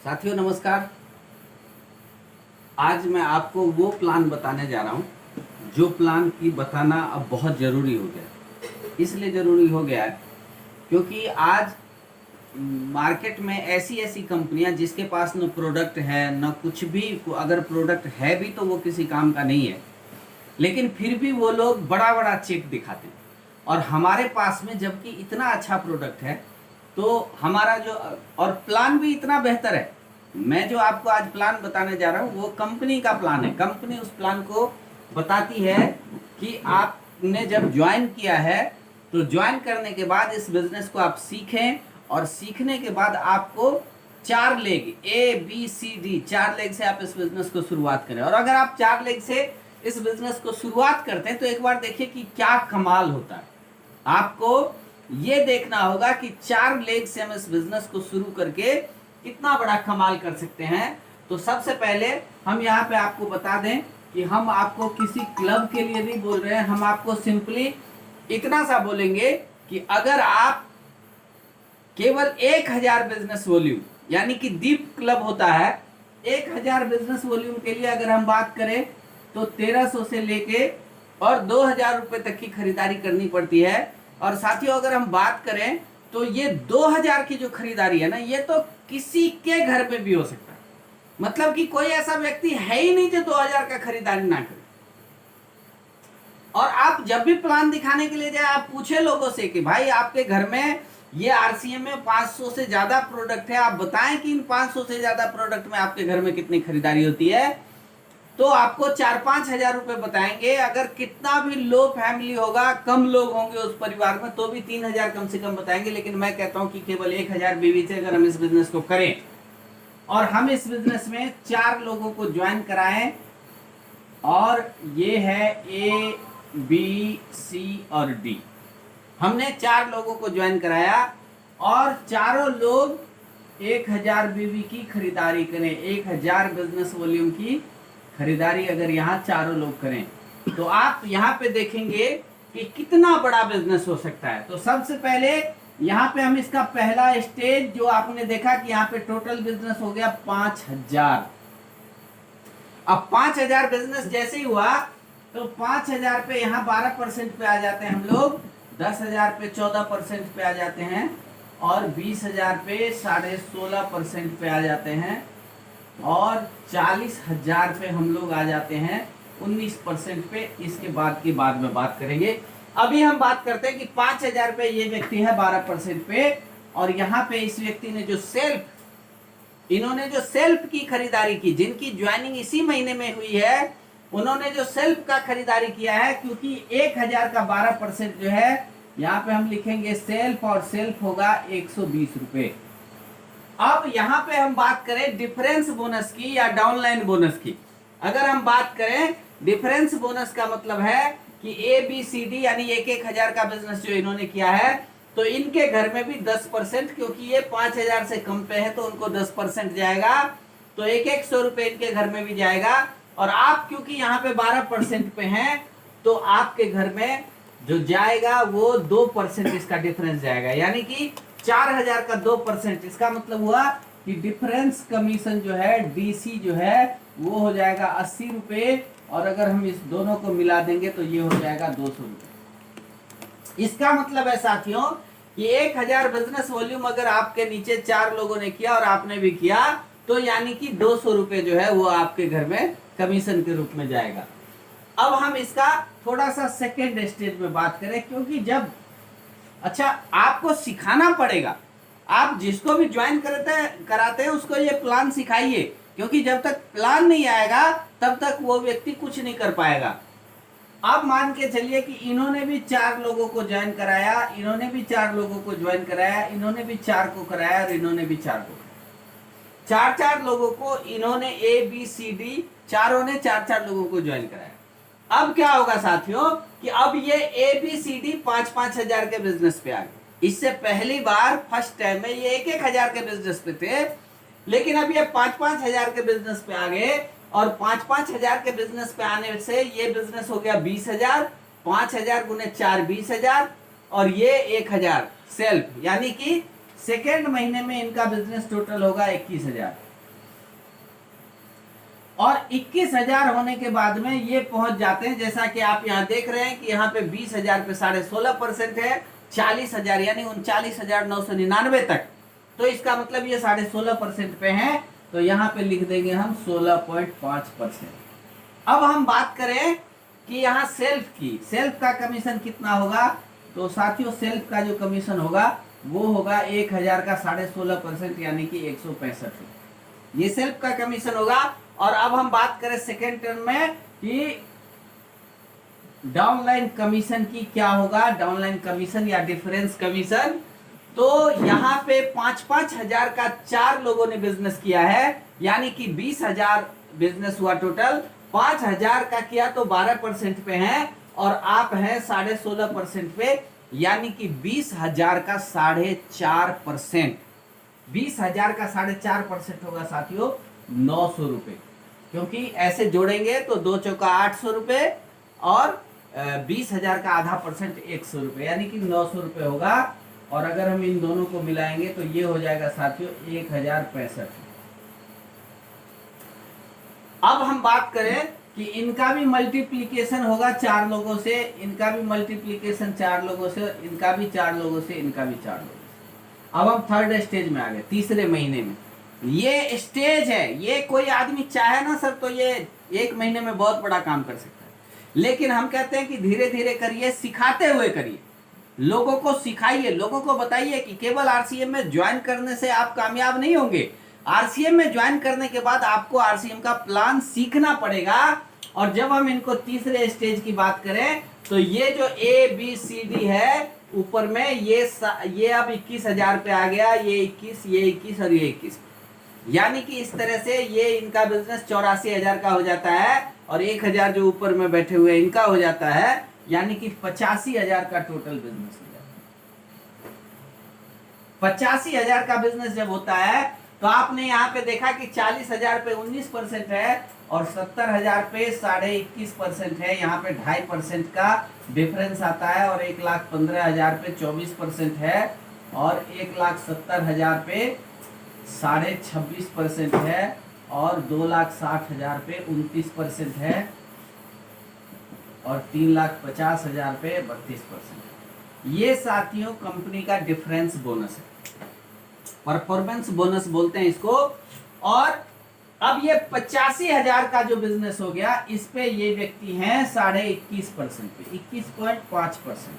साथियों नमस्कार। आज मैं आपको वो प्लान बताने जा रहा हूँ जो प्लान की बताना अब बहुत ज़रूरी हो गया है। इसलिए ज़रूरी हो गया है क्योंकि आज मार्केट में ऐसी ऐसी कंपनियां जिसके पास न प्रोडक्ट है न कुछ भी, अगर प्रोडक्ट है भी तो वो किसी काम का नहीं है, लेकिन फिर भी वो लोग बड़ा बड़ा चेक दिखाते हैं। और हमारे पास में जबकि इतना अच्छा प्रोडक्ट है तो हमारा जो और प्लान भी इतना बेहतर है। मैं जो आपको आज प्लान बताने जा रहा हूँ वो कंपनी का प्लान है। कंपनी उस प्लान को बताती है कि आपने जब ज्वाइन किया है तो ज्वाइन करने के बाद इस बिजनेस को आप सीखें, और सीखने के बाद आपको 4 लेग ABCD 4 लेग से आप इस बिजनेस को शुरुआत करें। और अगर आप 4 लेग से इस बिजनेस को शुरुआत करते हैं तो एक बार देखिए कि क्या कमाल होता है। आपको ये देखना होगा कि 4 लेग से हम इस बिजनेस को शुरू करके कितना बड़ा कमाल कर सकते हैं। तो सबसे पहले हम यहाँ पे आपको बता दें कि हम आपको किसी क्लब के लिए नहीं बोल रहे हैं। हम आपको सिंपली इतना सा बोलेंगे कि अगर आप केवल 1000 बिजनेस वॉल्यूम, यानी कि दीप क्लब होता है, 1000 बिजनेस वॉल्यूम के लिए अगर हम बात करें तो 1300 से लेके और 2000 रुपए तक की खरीदारी करनी पड़ती है। और साथियों अगर हम बात करें तो ये 2000 की जो खरीदारी है ना, ये तो किसी के घर पे भी हो सकता है। मतलब कि कोई ऐसा व्यक्ति है ही नहीं जो 2000 का खरीदारी ना करे। और आप जब भी प्लान दिखाने के लिए जाए, आप पूछे लोगों से कि भाई आपके घर में ये RCM में 500 से ज्यादा प्रोडक्ट है, आप बताएं कि इन 500 से ज्यादा प्रोडक्ट में आपके घर में कितनी खरीदारी होती है, तो आपको 4-5 हजार रुपए बताएंगे। अगर कितना भी लो फैमिली होगा, कम लोग होंगे उस परिवार में, तो भी 3000 कम से कम बताएंगे। लेकिन मैं कहता हूं कि केवल 1000 बीवी से अगर हम इस बिजनेस को करें और हम इस बिजनेस में 4 लोगों को ज्वाइन कराएं, और ये है A B C और D, हमने 4 लोगों को ज्वाइन कराया और चारों लोग 1000 बीवी की खरीदारी करें। 1000 बिजनेस वॉल्यूम की खरीदारी अगर यहाँ चारों लोग करें तो आप यहाँ पे देखेंगे कि कितना बड़ा बिजनेस हो सकता है। तो सबसे पहले यहाँ पे हम इसका पहला स्टेज जो आपने देखा कि यहाँ पे टोटल बिजनेस हो गया 5000। अब 5000 बिजनेस जैसे ही हुआ तो 5000 पे यहाँ 12% पे आ जाते हैं हम लोग, 10,000 पे 14% पे आ जाते हैं, और 20,000 पे 16.5% पे आ जाते हैं, और 40,000 पे हम लोग आ जाते हैं 19% पे। इसके बाद की बात में बात करेंगे। अभी हम बात करते हैं कि 5,000 पे ये व्यक्ति है 12% पे, और यहाँ पे इस व्यक्ति ने जो इन्होंने जो सेल्फ की खरीदारी की, जिनकी ज्वाइनिंग इसी महीने में हुई है, उन्होंने जो सेल्फ का खरीदारी किया है, क्योंकि 1000 का 12% जो है यहाँ पे हम लिखेंगे सेल्फ, और सेल्फ होगा 120 रुपए। अब यहाँ पे हम बात करें डिफरेंस बोनस की या डाउनलाइन बोनस की। अगर हम बात करें डिफरेंस बोनस का मतलब है कि ABCD यानी 1000 का बिजनेस जो इन्होंने किया है, तो इनके घर में भी 10%, क्योंकि ये 5000 से कम पे है तो उनको 10% जाएगा, तो 100 रुपए इनके घर में भी जाएगा। और आप क्योंकि यहाँ पे 12% पे हैं तो आपके घर में जो जाएगा वो 2% इसका डिफरेंस जाएगा, यानी कि 4000 का 2%। इसका मतलब हुआ कि डिफरेंस कमीशन जो है DC जो है वो हो जाएगा 80 रुपए, और अगर हम इस दोनों को मिला देंगे तो ये हो जाएगा 200 रुपए। इसका मतलब है साथियों कि 1000 बिजनेस वॉल्यूम अगर आपके नीचे 4 लोगों ने किया और आपने भी किया, तो यानी कि 200 रुपए जो है वो आपके घर में कमीशन के रूप में जाएगा। अब हम इसका थोड़ा सा सेकेंड स्टेज में बात करें, क्योंकि जब अच्छा आपको सिखाना पड़ेगा, आप जिसको भी ज्वाइन कराते हैं उसको ये प्लान सिखाइए, क्योंकि जब तक प्लान नहीं आएगा तब तक वो व्यक्ति कुछ नहीं कर पाएगा। आप मान के चलिए कि इन्होंने भी 4 लोगों को ज्वाइन कराया, इन्होंने भी 4 लोगों को ज्वाइन कराया, इन्होंने भी 4 को कराया, और इन्होंने भी 4 को, 4 लोगों को इन्होंने ABCD चारों ने 4 लोगों को ज्वाइन कराया। अब क्या होगा साथियों कि अब ये ABCD 5-5 हजार के बिजनेस पे आ गए। इससे पहली बार फर्स्ट टाइम में ये 1-1 हजार के बिजनेस पे थे, लेकिन अब ये 5-5 हजार के बिजनेस पे आ गए, और 5-5 हजार के बिजनेस पे आने से ये बिजनेस हो गया 20,000, 5,000 गुने 4 20,000, और ये 1000 सेल्फ, यानी कि सेकेंड महीने में इनका बिजनेस टोटल होगा 21,000। और 21,000 होने के बाद में ये पहुंच जाते हैं, जैसा कि आप यहाँ देख रहे हैं कि यहाँ पे 20,000 पे 16.5% है, 40,000 यानी 39,999 तक। तो इसका मतलब ये 16.5% पे है, तो यहाँ पे लिख देंगे हम 16.5%। अब हम बात करें कि यहाँ सेल्फ की, सेल्फ का कमीशन कितना होगा, तो साथियों सेल्फ का जो कमीशन होगा वो होगा 1,000 का 16.5% यानी कि 165। ये सेल्फ का कमीशन होगा। और अब हम बात करें सेकेंड टर्म में कि डाउनलाइन कमीशन की क्या होगा, डाउनलाइन कमीशन या डिफरेंस कमीशन। तो यहाँ पे 5-5 हजार का 4 लोगों ने बिजनेस किया है, यानी कि 20,000 बिजनेस हुआ टोटल। 5,000 का किया तो 12% पे है, और आप हैं 16.5% पे, यानी कि 20,000 का 4.5%। 20,000 का 4.5% होगा साथियों 900 रुपए, क्योंकि ऐसे जोड़ेंगे तो 2 चौका 800 रुपए और 20,000 का आधा परसेंट 100 रुपए, यानी कि 900 रुपए होगा। और अगर हम इन दोनों को मिलाएंगे तो ये हो जाएगा साथियों 1,065। अब हम बात करें कि इनका भी मल्टीप्लीकेशन होगा 4 लोगों से, इनका भी मल्टीप्लीकेशन 4 लोगों से, इनका भी 4 लोगों से, इनका भी 4 लोगों से। अब हम थर्ड स्टेज में आ गए, तीसरे महीने में। ये स्टेज है, ये कोई आदमी चाहे ना सर तो ये 1 महीने में बहुत बड़ा काम कर सकता है, लेकिन हम कहते हैं कि धीरे धीरे करिए, सिखाते हुए करिए, लोगों को सिखाइए, लोगों को बताइए कि केवल आरसीएम में ज्वाइन करने से आप कामयाब नहीं होंगे। आरसीएम में ज्वाइन करने के बाद आपको आरसीएम का प्लान सीखना पड़ेगा। और जब हम इनको तीसरे स्टेज की बात करें तो ये जो ABCD है ऊपर में, ये अब 21,000 पे आ गया, ये 21, ये 21 और ये 21, यानी कि इस तरह से ये इनका बिजनेस 84,000 का हो जाता है, और 1,000 जो ऊपर में बैठे हुए इनका हो जाता है, यानी कि 85,000 का टोटल बिजनेस हो जाता है। 85,000 का बिजनेस जब होता है तो आपने यहाँ पे देखा कि 40,000 पे 19% है, और 70,000 पे 21.5% है, यहाँ पे 2.5% का डिफरेंस आता है, और 1,15,000 पे 24% है, और 1,70,000 पे 26.5% है, और 2,60,000 पे 29% है, और 3,50,000 पे 32%। ये साथियों कंपनी का डिफरेंस बोनस है, परफॉर्मेंस बोनस बोलते हैं इसको। और अब ये 85,000 का जो बिजनेस हो गया, इस पे ये व्यक्ति हैं 21.5% पे, 21.5%।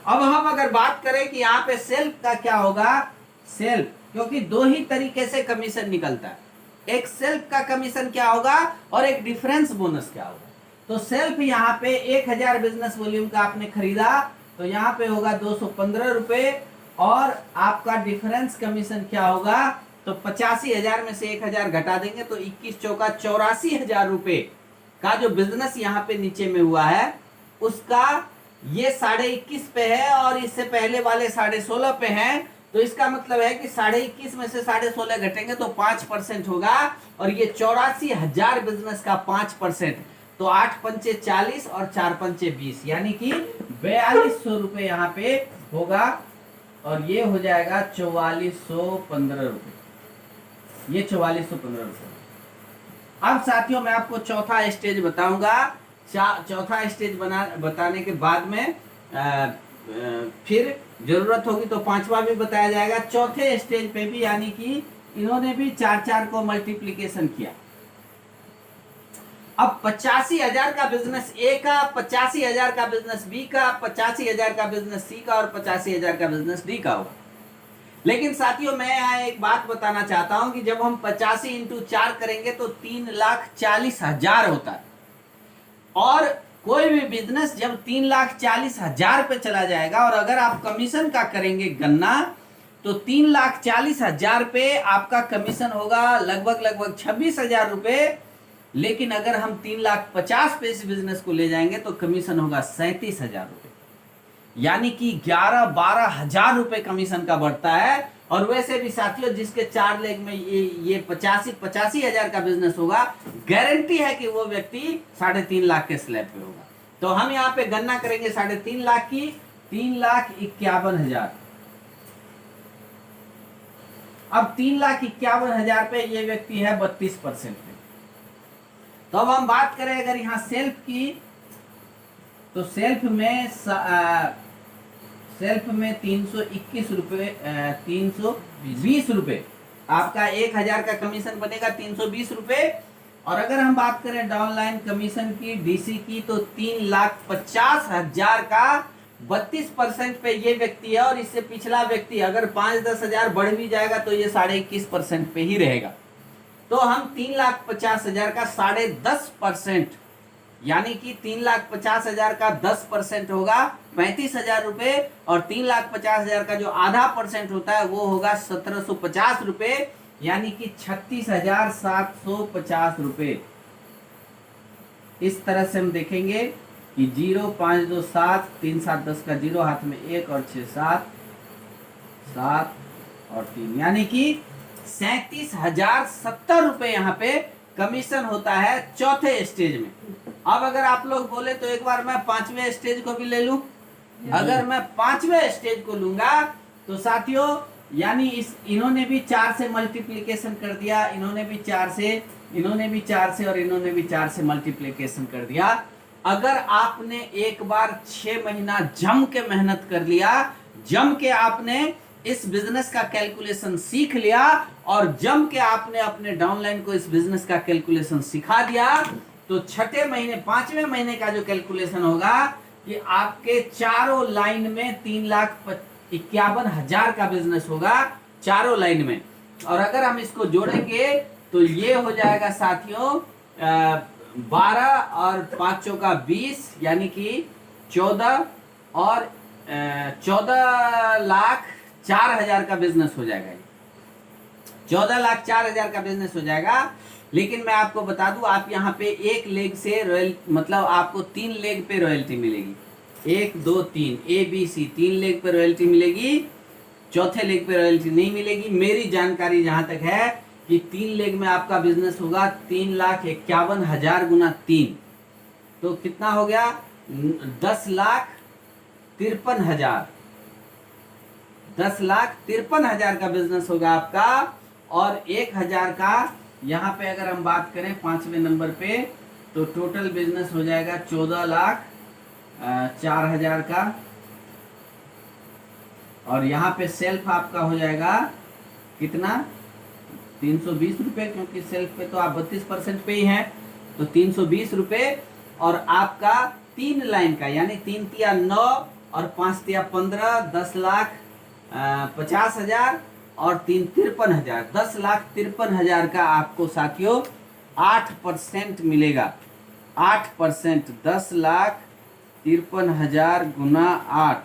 अब हम अगर बात करें कि यहाँ पे सेल्फ का क्या होगा, सेल्फ, क्योंकि 2 ही तरीके से कमीशन निकलता है, एक सेल्फ का कमीशन क्या होगा और एक डिफरेंस बोनस क्या होगा। तो सेल्फ यहाँ पे 1,000 बिजनेस वॉल्यूम का आपने खरीदा तो यहाँ पे होगा 215 रुपए, और आपका डिफरेंस कमीशन क्या होगा, तो 85,000 में से 1,000 घटा देंगे तो 21 चौका 84,000 रुपए का जो बिजनेस यहाँ पे नीचे में हुआ है, उसका ये 21.5 पे है, और इससे पहले वाले 16.5 पे हैं। तो इसका मतलब है कि 21.5 में से 16.5 घटेंगे तो 5% होगा, और ये 84,000 बिजनेस का 5%, तो 8 पंचे 40 और 4 पंचे 20, यानी कि 4,200 रुपए यहाँ पे होगा, और ये हो जाएगा 4,415 रुपए, ये 4,415 रुपए। अब साथियों मैं आपको चौथा स्टेज बताऊंगा, चौथा स्टेज बताने के बाद में फिर जरूरत होगी तो 5वां भी बताया जाएगा। चौथे स्टेज पे भी यानी कि इन्होंने भी 4-4 को मल्टीप्लीकेशन किया। अब 85,000 का बिजनेस ए का, 85,000 का बिजनेस बी का, 85,000 का बिजनेस सी का, और 85,000 का बिजनेस डी का होगा। लेकिन साथियों मैं यहाँ एक बात बताना चाहता हूं कि जब हम 85 इंटू 4 करेंगे तो 3,40,000 होता है, और कोई भी बिजनेस जब 3,40,000 पे चला जाएगा, और अगर आप कमीशन का करेंगे गणना तो 3,40,000 पे आपका कमीशन होगा लगभग 26,000 रुपए। लेकिन अगर हम 3,50,000 पे इस बिजनेस को ले जाएंगे तो कमीशन होगा 37,000 रुपए, यानी कि 11-12,000 रुपए कमीशन का बढ़ता है। और वैसे भी साथियों जिसके 4 लेग में ये 85,000 का बिजनेस होगा, गारंटी है कि वो व्यक्ति 3.5 लाख के स्लैब पे होगा। तो हम यहाँ पे गणना करेंगे 3.5 लाख की, 3,51,000। अब 3,51,000 पे ये व्यक्ति है 32% पे, तो अब हम बात करें अगर यहाँ सेल्फ की, तो सेल्फ में 321 रुपये 320 रुपये आपका 1000 का कमीशन बनेगा, 320 रुपये। और अगर हम बात करें डाउनलाइन कमीशन की, डीसी की, तो 3,50,000 का 32% पे ये व्यक्ति है, और इससे पिछला व्यक्ति अगर 5-10 हजार बढ़ भी जाएगा तो ये 21.5% पे ही रहेगा। तो हम 3,50,000 का 10.5%, यानी कि 3,50,000 का 10% होगा 35,000 रुपए, और 3,50,000 का जो आधा परसेंट होता है वो होगा 1,750 रुपए, यानी कि 36,750 रुपए। इस तरह से हम देखेंगे कि 0 5 2 7 3 7 10 का 0 हाथ में 1 और 6 7 7 और 3, यानी कि 37,070 रुपए यहाँ पे कमीशन होता है चौथे स्टेज में। अब अगर आप लोग बोले तो एक बार मैं 5वें स्टेज को भी ले लूं। अगर मैं 5वें स्टेज को लूंगा तो साथियों, यानी इन्होंने भी 4 से मल्टीप्लिकेशन कर दिया, इन्होंने भी 4 से, इन्होंने भी 4 से, और इन्होंने भी 4 से मल्टीप्लिकेशन कर दिया। अगर आपने एक बार 6 महीना जम के मेहनत कर लिया, जम के आपने इस बिजनेस का कैलकुलेशन सीख लिया, और जम के आपने अपने डाउनलाइन को इस बिजनेस का कैलकुलेशन सिखा दिया, तो छठे महीने 5वें महीने का जो कैलकुलेशन होगा कि आपके चारों लाइन में 3,51,000 का बिजनेस होगा, चारों लाइन में। और अगर हम इसको जोड़ेंगे तो ये हो जाएगा साथियों 12 और 5 का 20, यानी कि 14, और 14,04,000 का बिजनेस हो जाएगा। 14,04,000 का बिजनेस हो जाएगा। लेकिन मैं आपको बता दूं, आप यहाँ पे एक लेग से रॉयल, मतलब आपको 3 लेग पे रॉयल्टी मिलेगी, 1 2 3 ABC 3 लेग पे रॉयल्टी मिलेगी, चौथे लेग पे रॉयल्टी नहीं मिलेगी। मेरी जानकारी जहां तक है कि 3 लेग में आपका बिजनेस होगा 3,51,000 गुना 3, तो कितना हो गया 10,53,000, 10,53,000 का बिजनेस होगा आपका। और 1,000 का यहाँ पे अगर हम बात करें 5वें नंबर पे, तो टोटल बिजनेस हो जाएगा 14,04,000 का। और यहाँ पे सेल्फ आपका हो जाएगा कितना 320 रुपये, क्योंकि सेल्फ पे तो आप 32% पे ही हैं, तो 320 रुपये। और आपका 3 लाइन का, यानी 3 तिया 9 और 5 तिया 15, 10,50,000 और 3 53,000, 10,53,000 का आपको साथियों 8% मिलेगा। 8%, 10,53,000 गुना 8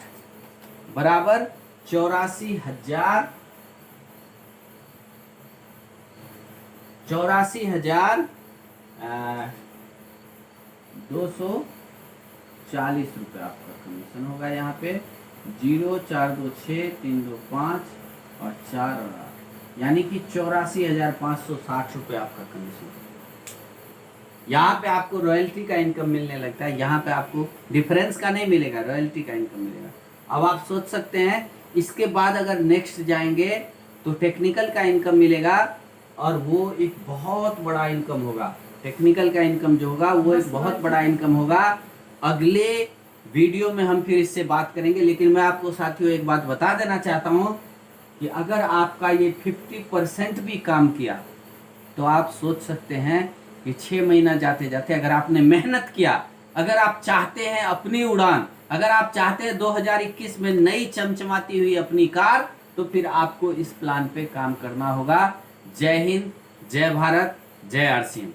बराबर 84,000, 240 रुपये आपका कमीशन होगा। यहाँ पे 0 4 2 6 3 2 5 और 4 और 8, यानी कि 84,560 रुपये आपका कमीशन। यहाँ पे आपको रॉयल्टी का इनकम मिलने लगता है, यहाँ पे आपको डिफरेंस का नहीं मिलेगा, रॉयल्टी का इनकम मिलेगा। अब आप सोच सकते हैं इसके बाद अगर नेक्स्ट जाएंगे तो टेक्निकल का इनकम मिलेगा, और वो एक बहुत बड़ा इनकम होगा। टेक्निकल का इनकम जो होगा वो एक बहुत बड़ा इनकम होगा। अगले वीडियो में हम फिर इससे बात करेंगे। लेकिन मैं आपको साथियों एक बात बता देना चाहता हूँ कि अगर आपका ये 50% भी काम किया तो आप सोच सकते हैं कि 6 महीना जाते जाते अगर आपने मेहनत किया, अगर आप चाहते हैं अपनी उड़ान, अगर आप चाहते हैं 2021 में नई चमचमाती हुई अपनी कार, तो फिर आपको इस प्लान पे काम करना होगा। जय हिंद, जय भारत, जय RCM।